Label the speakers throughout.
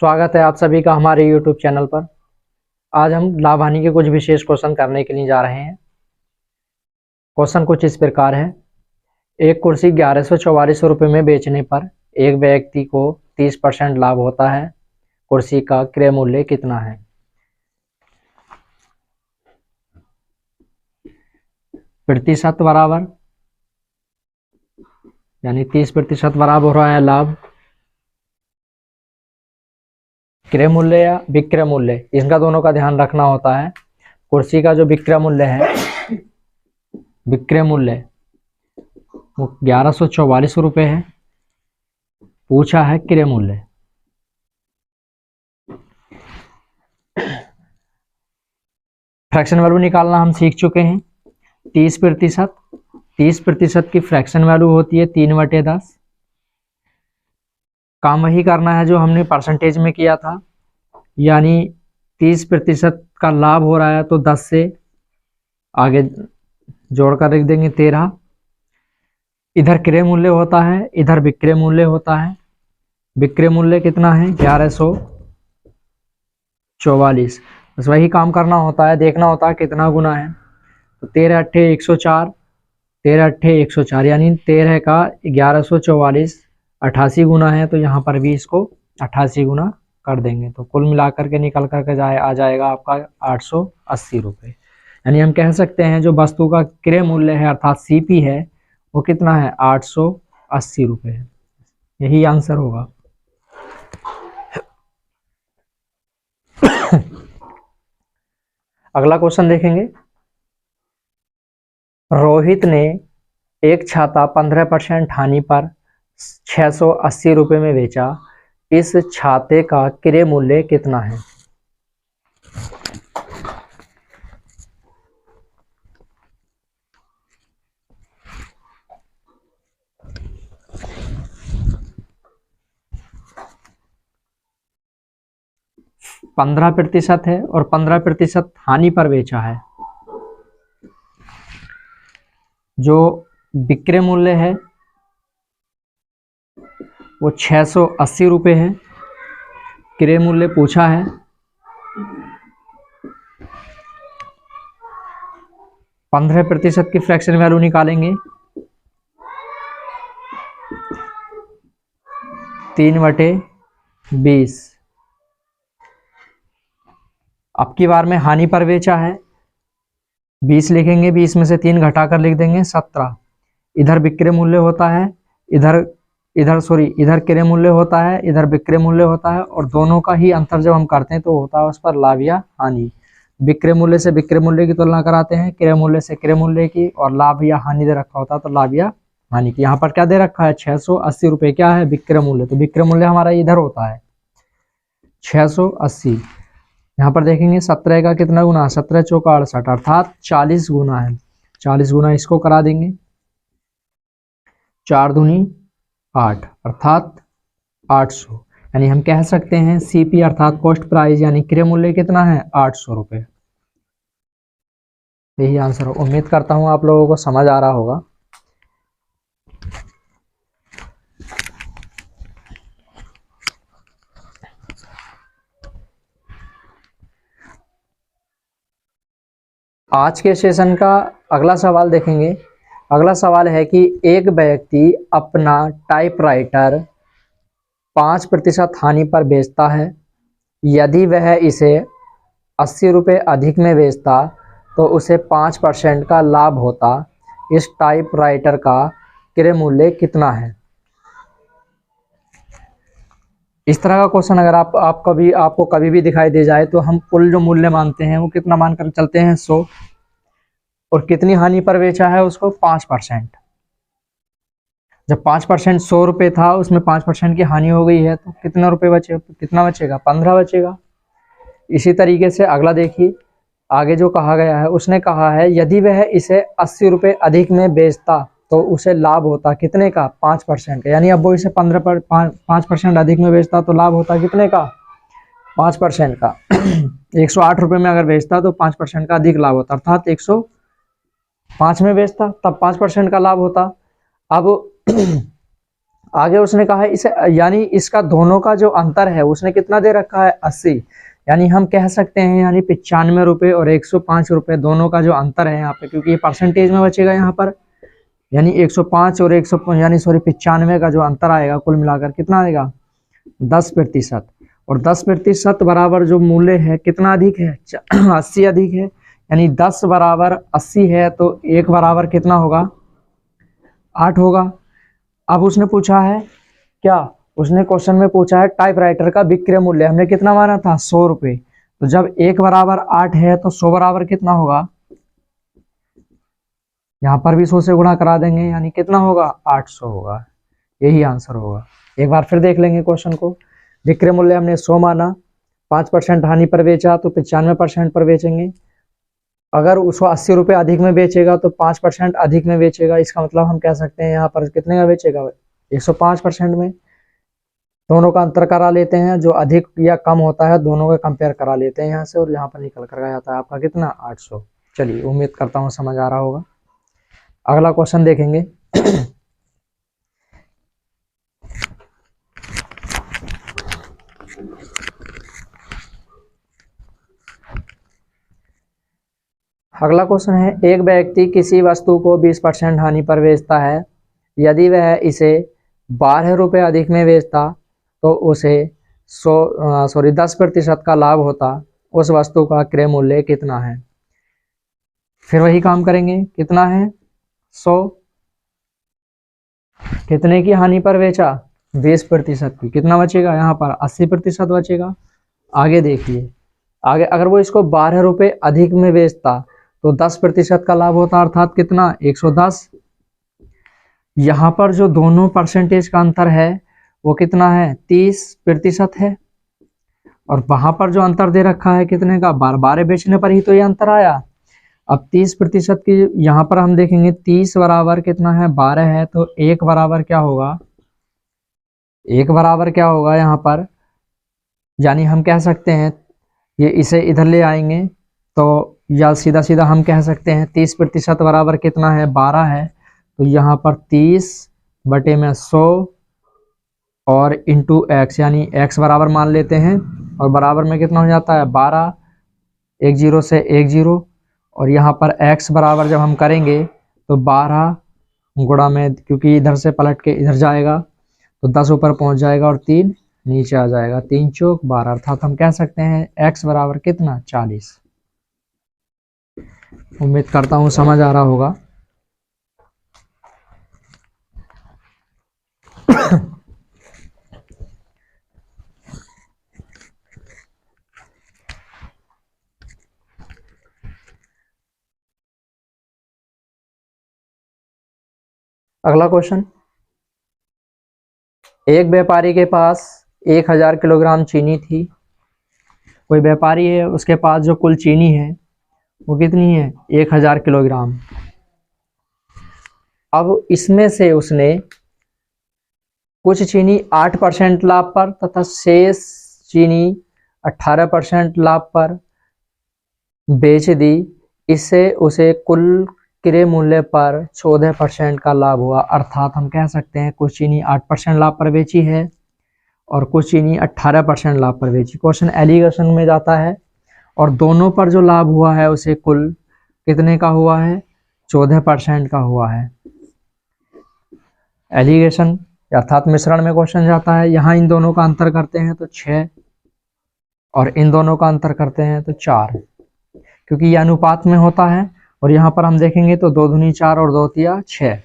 Speaker 1: स्वागत है आप सभी का हमारे YouTube चैनल पर। आज हम लाभ हानि के कुछ विशेष क्वेश्चन करने के लिए जा रहे हैं। क्वेश्चन कुछ इस प्रकार है। एक कुर्सी 1144 रुपये में बेचने पर एक व्यक्ति को 30% लाभ होता है। कुर्सी का क्रय मूल्य कितना है? प्रतिशत बराबर यानी 30% बराबर हो रहा है लाभ क्रय मूल्य या विक्रय मूल्य, इनका दोनों का ध्यान रखना होता है। कुर्सी का जो विक्रय मूल्य है, विक्रय मूल्य वो 1144 रुपये है। पूछा है क्रय मूल्य। फ्रैक्शन वैल्यू निकालना हम सीख चुके हैं। 30% की फ्रैक्शन वैल्यू होती है 3/10। काम वही करना है जो हमने परसेंटेज में किया था, यानी 30% का लाभ हो रहा है तो 10 से आगे जोड़कर लिख देंगे 13। इधर क्रय मूल्य होता है, इधर विक्रय मूल्य होता है। विक्रय मूल्य कितना है? 1144। बस वही काम करना होता है, देखना होता है कितना गुना है। तो 13 अट्ठे 104, 13 अट्ठे 104 यानी 13 का 1144 88 गुना है, तो यहाँ पर भी इसको 88 गुना कर देंगे तो कुल मिलाकर के निकल करके आ जाएगा आपका 880 रुपये। यानी हम कह सकते हैं जो वस्तु का क्रय मूल्य है अर्थात सीपी है वो कितना है? 880 रुपये है। यही आंसर होगा। अगला क्वेश्चन देखेंगे। रोहित ने एक छाता 15% हानि पर 680 रुपये में बेचा। इस छाते का क्रय मूल्य कितना है? पंद्रह प्रतिशत है और 15% हानि पर बेचा है। जो विक्रय मूल्य है वो 680 रुपये है। क्रय मूल्य पूछा है 15% की फ्रैक्शन वैल्यू निकालेंगे 3/20। अब की बार में हानि पर बेचा है 20 लिखेंगे, 20 में से 3 घटाकर लिख देंगे 17। इधर विक्रय मूल्य होता है, इधर क्रय मूल्य होता है, इधर विक्रय मूल्य होता है, और दोनों का ही अंतर जब हम करते हैं तो होता है उस पर लाभ या हानि। विक्रय मूल्य से विक्रय मूल्य की तुलना कराते हैं, क्रय मूल्य से क्रय मूल्य की, और लाभ या हानि दे रखा होता है तो लाभ या हानि की। यहाँ पर क्या दे रखा है? 680 रुपये क्या है? विक्रय मूल्य। तो विक्रय मूल्य हमारा इधर होता है 680। यहाँ पर देखेंगे 17 का कितना गुना? 17 चौका 68 अर्थात 40 गुना है। 40 गुना इसको करा देंगे, 4 दूनी 8 अर्थात 800। यानी हम कह सकते हैं सीपी अर्थात कॉस्ट प्राइस यानी क्रय मूल्य कितना है? 800 रुपये। यही आंसर हो। उम्मीद करता हूं आप लोगों को समझ आ रहा होगा। आज के सेशन का अगला सवाल देखेंगे। अगला सवाल है कि एक व्यक्ति अपना टाइपराइटर 5% हानि पर बेचता है। यदि वह इसे 80 रुपये अधिक में बेचता तो उसे 5% का लाभ होता। इस टाइपराइटर का क्रय मूल्य कितना है? इस तरह का क्वेश्चन अगर आपको कभी भी दिखाई दे जाए तो हम कुल जो मूल्य मानते हैं वो कितना मानकर चलते हैं? 100। और कितनी हानि पर बेचा है उसको? 5%। जब 5% 100 रुपये था, उसमें 5% की हानि हो गई है तो कितना रुपये बचे? कितना बचेगा? 15 बचेगा। इसी तरीके से अगला देखिए, आगे जो कहा गया है उसने कहा है यदि वह इसे 80 रुपये अधिक में बेचता तो उसे लाभ होता कितने का? 5% का। यानी अब वो इसे 5% अधिक में बेचता तो लाभ होता कितने का? 5% का। 108 रुपये में अगर बेचता तो 5% का अधिक लाभ होता, अर्थात 105 में बेचता तब 5% का लाभ होता। अब आगे उसने कहा है इसे, यानी इसका दोनों का जो अंतर है उसने कितना दे रखा है 80, यानी हम कह सकते हैं यानी 95 रुपये और 105 रुपये दोनों का जो अंतर है यहाँ पे, क्योंकि ये परसेंटेज में बचेगा यहाँ पर, यानी 105 और 100 यानी सॉरी 95 का जो अंतर आएगा कुल मिलाकर कितना आएगा 10%। और 10% बराबर जो मूल्य है कितना अधिक है 80 अधिक है, यानी 10 बराबर 80 है तो 1 बराबर कितना होगा 8 होगा। अब उसने पूछा है क्या, उसने क्वेश्चन में पूछा है टाइपराइटर का विक्रय मूल्य, हमने कितना माना था 100 रुपये, तो जब 1 बराबर 8 है तो 100 बराबर कितना होगा, यहाँ पर भी 100 से गुणा करा देंगे, यानी कितना होगा 800 होगा, यही आंसर होगा। एक बार फिर देख लेंगे क्वेश्चन को। विक्रय मूल्य हमने 100 माना, 5% हानि पर बेचा तो 95% पर बेचेंगे। अगर उसको 80 रुपये अधिक में बेचेगा तो 5% अधिक में बेचेगा, इसका मतलब हम कह सकते हैं यहाँ पर कितने का बेचेगा 105% में। दोनों का अंतर करा लेते हैं, जो अधिक या कम होता है दोनों का कंपेयर करा लेते हैं यहाँ से, और यहाँ पर निकल कर जाता है आपका कितना 800। चलिए उम्मीद करता हूँ समझ आ रहा होगा। अगला क्वेश्चन देखेंगे। अगला क्वेश्चन है, एक व्यक्ति किसी वस्तु को 20% हानि पर बेचता है, यदि वह इसे 12 रुपये अधिक में बेचता तो उसे 10% का लाभ होता, उस वस्तु का क्रय मूल्य कितना है। फिर वही काम करेंगे, कितना है 100, कितने की हानि पर बेचा 20% की, कितना बचेगा यहाँ पर 80% बचेगा। आगे देखिए, आगे अगर वो इसको 12 रुपये अधिक में बेचता तो 10% का लाभ होता, अर्थात कितना 110। यहाँ पर जो दोनों परसेंटेज का अंतर है वो कितना है 30% है, और वहां पर जो अंतर दे रखा है कितने का 12 बेचने पर ही तो ये अंतर आया। अब 30% की यहाँ पर हम देखेंगे 30 बराबर कितना है 12 है, तो 1 बराबर क्या होगा, 1 बराबर क्या होगा यहाँ पर, यानी हम कह सकते हैं ये इसे इधर ले आएंगे तो या सीधा सीधा हम कह सकते हैं 30% बराबर कितना है 12 है, तो यहाँ पर 30 बटे में 100 और इंटू एक्स, यानी x बराबर मान लेते हैं, और बराबर में कितना हो जाता है 12, 1 0 से 1 0, और यहाँ पर x बराबर जब हम करेंगे तो 12 गुणा में, क्योंकि इधर से पलट के इधर जाएगा तो 10 ऊपर पहुँच जाएगा और 3 नीचे आ जाएगा, 3 चौक 12, अर्थात हम कह सकते हैं x बराबर कितना 40। उम्मीद करता हूँ समझ आ रहा होगा। अगला क्वेश्चन, एक व्यापारी के पास 1000 किलोग्राम चीनी थी। कोई व्यापारी है, उसके पास जो कुल चीनी है वो कितनी है 1000 किलोग्राम। अब इसमें से उसने कुछ चीनी 8% लाभ पर तथा शेष चीनी 18% लाभ पर बेच दी, इससे उसे कुल क्रय मूल्य पर 14% का लाभ हुआ, अर्थात हम कह सकते हैं कुछ चीनी 8% लाभ पर बेची है और कुछ चीनी 18% लाभ पर बेची। क्वेश्चन एलिगेशन में जाता है और दोनों पर जो लाभ हुआ है उसे कुल कितने का हुआ है 14% का हुआ है। एलिगेशन अर्थात मिश्रण में क्वेश्चन जाता है, यहाँ इन दोनों का अंतर करते हैं तो 6 और इन दोनों का अंतर करते हैं तो 4, क्योंकि ये अनुपात में होता है। और यहाँ पर हम देखेंगे तो 2 दूनी 4 और 2 तिया 6,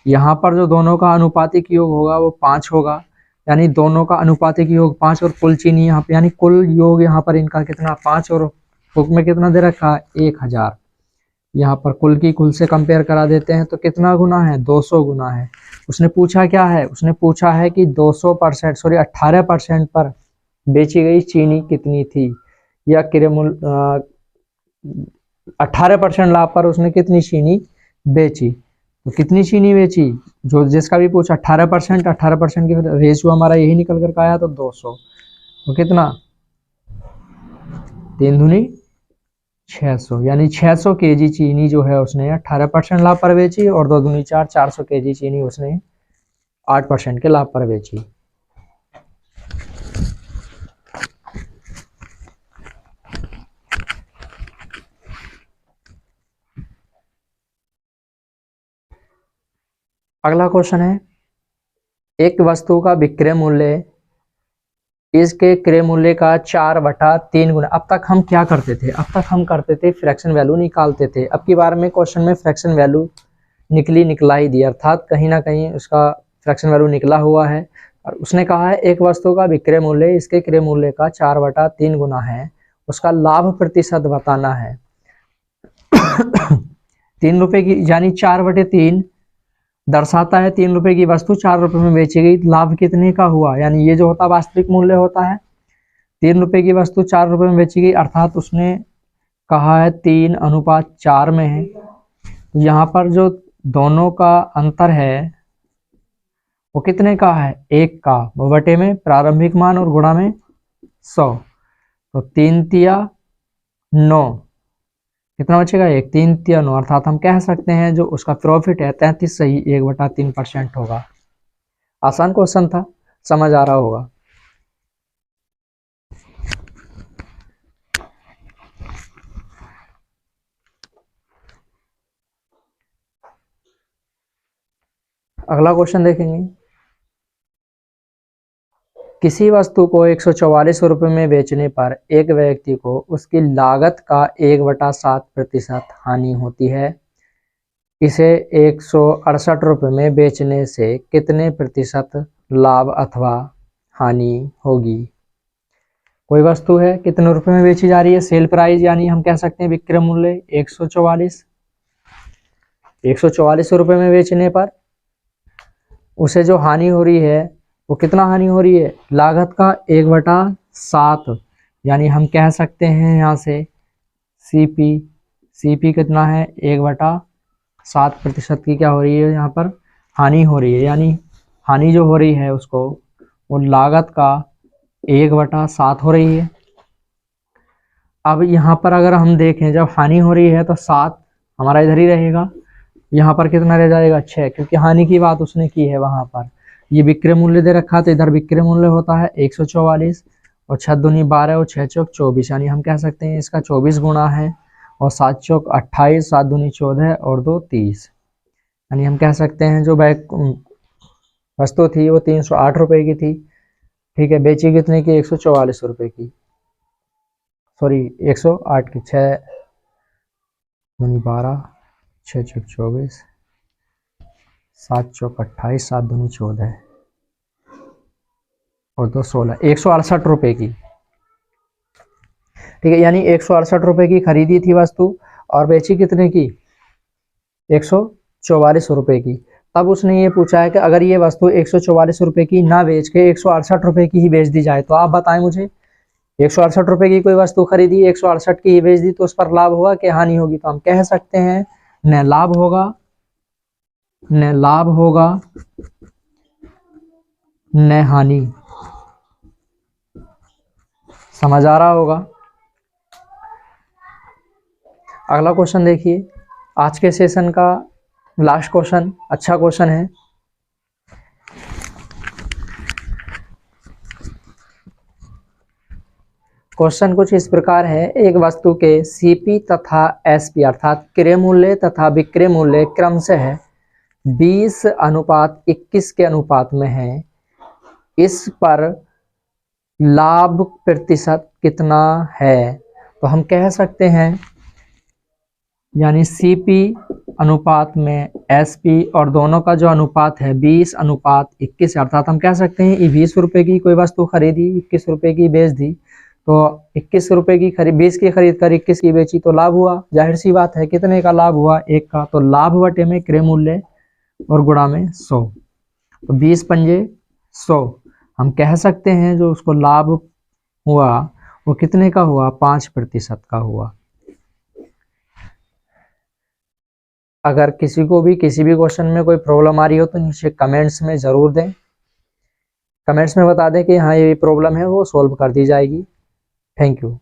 Speaker 1: यहाँ पर जो दोनों का अनुपातिक योग होगा वो 5 होगा, यानी दोनों का अनुपातिक योग 5, और कुल चीनी यहाँ पे यानी कुल योग यहाँ पर इनका कितना 5, और बुक में कितना दे रखा है 1000। यहाँ पर कुल की कुल से कंपेयर करा देते हैं तो कितना गुना है 200 गुना है। उसने पूछा क्या है, उसने पूछा है कि 200% सॉरी 18% पर बेची गई चीनी कितनी थी, या क्रय मूल्य 18% लाभ पर उसने कितनी चीनी बेची। तो कितनी चीनी बेची, जो जिसका भी पूछा 18% की रेशियो हमारा यही निकल कर आया तो 200, तो कितना 3 दूनी 600, यानी 600 केजी चीनी जो है उसने 18% लाभ पर बेची, और 2 दूनी 4 400 केजी चीनी उसने 8% के लाभ पर बेची। अगला क्वेश्चन है, एक वस्तु का विक्रय मूल्य इसके क्रय मूल्य का 4/3 गुना। अब तक हम क्या करते थे? अब तक हम करते थे फ्रैक्शन वैल्यू निकालते थे। अब की बार में क्वेश्चन में फ्रैक्शन वैल्यू निकला ही दिया, अर्थात कहीं ना कहीं उसका फ्रैक्शन वैल्यू निकला हुआ है। और उसने कहा है एक वस्तु का विक्रय मूल्य इसके क्रय मूल्य का 4/3 गुना है, उसका लाभ प्रतिशत बताना है। 3 रुपए की, यानी 4/3 दर्शाता है 3 रुपए की वस्तु 4 रुपए में बेची गई, लाभ कितने का हुआ? यानी ये जो होता है वास्तविक मूल्य होता है। 3 रुपए की वस्तु 4 रुपए में बेची गई, अर्थात उसने कहा है 3:4 में है। यहाँ पर जो दोनों का अंतर है वो कितने का है? 1 का। वो बटे में प्रारंभिक मान और गुणा में 100, तो 3 तिया 9, कितना बचेगा? 1। 3 तिया 9, अर्थात हम कह सकते हैं जो उसका प्रॉफिट है 33 सही 1/3% होगा। आसान क्वेश्चन था, समझ आ रहा होगा। अगला क्वेश्चन देखेंगे, किसी वस्तु को 144 रुपये में बेचने पर एक व्यक्ति को उसकी लागत का 1/7% हानि होती है। इसे 168 रुपये में बेचने से कितने प्रतिशत लाभ अथवा हानि होगी? कोई वस्तु है, कितने रुपए में बेची जा रही है? सेल प्राइस, यानी हम कह सकते हैं विक्रय मूल्य 144 रुपये में बेचने पर उसे जो हानि हो रही है वो कितना हानि हो रही है? लागत का 1/7, यानी हम कह सकते हैं यहाँ से सीपी कितना है? 1/7% की क्या हो रही है? यहाँ पर हानि हो रही है, यानी हानि जो हो रही है उसको वो लागत का 1/7 हो रही है। अब यहाँ पर अगर हम देखें जब हानि हो रही है तो 7 हमारा इधर ही रहेगा, यहाँ पर कितना रह जाएगा? 6, क्योंकि हानि की बात उसने की है वहां पर। ये विक्रय मूल्य दे रखा तो इधर विक्रय मूल्य होता है 144, और 6 दूनी 12 और 6 चौक 24, यानी हम कह सकते हैं इसका 24 गुना है, और 7 चौक 28, 7 दूनी 14 और 2 30, यानी हम कह सकते हैं जो वस्तु थी वो 308 रुपए की थी। ठीक है, बेची कितने की? 144 रुपए की, सॉरी 108 की। 6 दूनी 12, 6 चौक 24, 7 चौक 28, 7 दूनी 14 और 2 16, 168 रुपए की। ठीक है, यानी 168 रुपए की खरीदी थी वस्तु और बेची कितने की? 144 रुपए की। तब उसने ये पूछा है कि अगर ये वस्तु 144 रुपए की ना बेच के 168 रुपए की ही बेच दी जाए तो आप बताएं मुझे। 168 रुपए की कोई वस्तु खरीदी, 168 की ही बेच दी, तो उस पर लाभ होगा कि हानि होगी? तो हम कह सकते हैं न लाभ होगा न हानि। समझ आ रहा होगा। अगला क्वेश्चन देखिए, आज के सेशन का लास्ट क्वेश्चन, अच्छा क्वेश्चन है। क्वेश्चन कुछ इस प्रकार है, एक वस्तु के सीपी तथा एसपी अर्थात क्रय मूल्य तथा विक्रय मूल्य क्रमशः 20:21 के अनुपात में है, इस पर लाभ प्रतिशत कितना है? तो हम कह सकते हैं यानी सीपी अनुपात में एसपी और दोनों का जो अनुपात है 20:21, अर्थात हम कह सकते हैं 20 रुपए की कोई वस्तु खरीदी, 21 रुपए की बेच दी, तो 21 रुपए की खरीद 20 की खरीद कर 21 की बेची तो लाभ हुआ। जाहिर सी बात है कितने का लाभ हुआ? 1 का। तो लाभ बटे में क्रय मूल्य और गुणा में 100, तो 20 पंजे 100। हम कह सकते हैं जो उसको लाभ हुआ वो कितने का हुआ? 5% का हुआ। अगर किसी को भी किसी भी क्वेश्चन में कोई प्रॉब्लम आ रही हो तो नीचे कमेंट्स में ज़रूर दें, कमेंट्स में बता दें कि हाँ ये प्रॉब्लम है, वो सॉल्व कर दी जाएगी। Thank you.